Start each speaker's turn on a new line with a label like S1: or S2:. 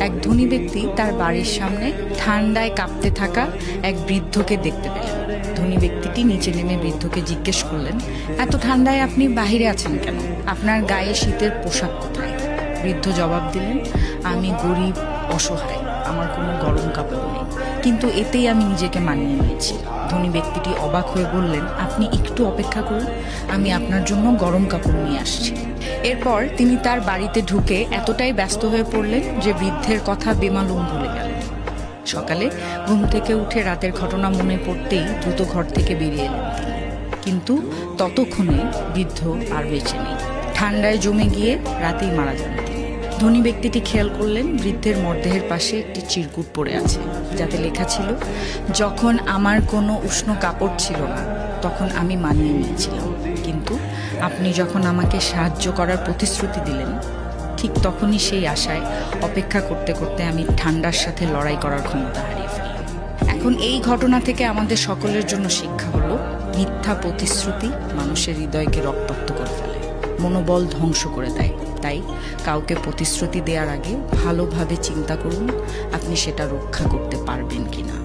S1: এক ধনী ব্যক্তি তার বাড়ির সামনে ঠান্ডায় কাঁপতে থাকা এক বৃদ্ধকে দেখতে পেলেন। ধনী ব্যক্তিটি নিচে নেমে বৃদ্ধকে জিজ্ঞেস করলেন, এত ঠান্ডায় আপনি বাহিরে আছেন কেন? আপনার গায়ে শীতের পোশাক কোথায়? বৃদ্ধ জবাব দিলেন, আমি গরিব, অসহায়, আমার কোনো গরম কাপড় নেই, কিন্তু এতেই আমি নিজেকে মানিয়ে নিয়েছি। ধনী ব্যক্তিটি অবাক হয়ে বললেন, আপনি একটু অপেক্ষা করুন, আমি আপনার জন্য গরম কাপড় নিয়ে আসছি। এরপর তিনি তার বাড়িতে ঢুকে এতটাই ব্যস্ত হয়ে পড়লেন যে বৃদ্ধের কথা বেমালুম ভুলে গেলেন। সকালে ঘুম থেকে উঠে রাতের ঘটনা মনে পড়তেই দ্রুত ঘর থেকে বেরিয়ে এলেন তিনি। কিন্তু ততক্ষণে বৃদ্ধ আর বেঁচে নেই। ঠান্ডায় জমে গিয়ে রাতেই মারা যান তিনি। ধনী ব্যক্তিটি খেয়াল করলেন বৃদ্ধের মরদেহের পাশে একটি চিরকুট পড়ে আছে, যাতে লেখা ছিল, যখন আমার কোনো উষ্ণ কাপড় ছিল না তখন আমি মানিয়ে নিয়েছিলাম, কিন্তু আপনি যখন আমাকে সাহায্য করার প্রতিশ্রুতি দিলেন ঠিক তখনই সেই আশায় অপেক্ষা করতে করতে আমি ঠান্ডার সাথে লড়াই করার ক্ষমতা হারিয়ে ফেললাম। এখন এই ঘটনা থেকে আমাদের সকলের জন্য শিক্ষা হলো, মিথ্যা প্রতিশ্রুতি মানুষের হৃদয়কে রক্তাক্ত করে ফেলে, মনোবল ধ্বংস করে দেয়। তাই কাউকে প্রতিশ্রুতি দেওয়ার আগে ভালোভাবে চিন্তা করুন আপনি সেটা রক্ষা করতে পারবেন কিনা।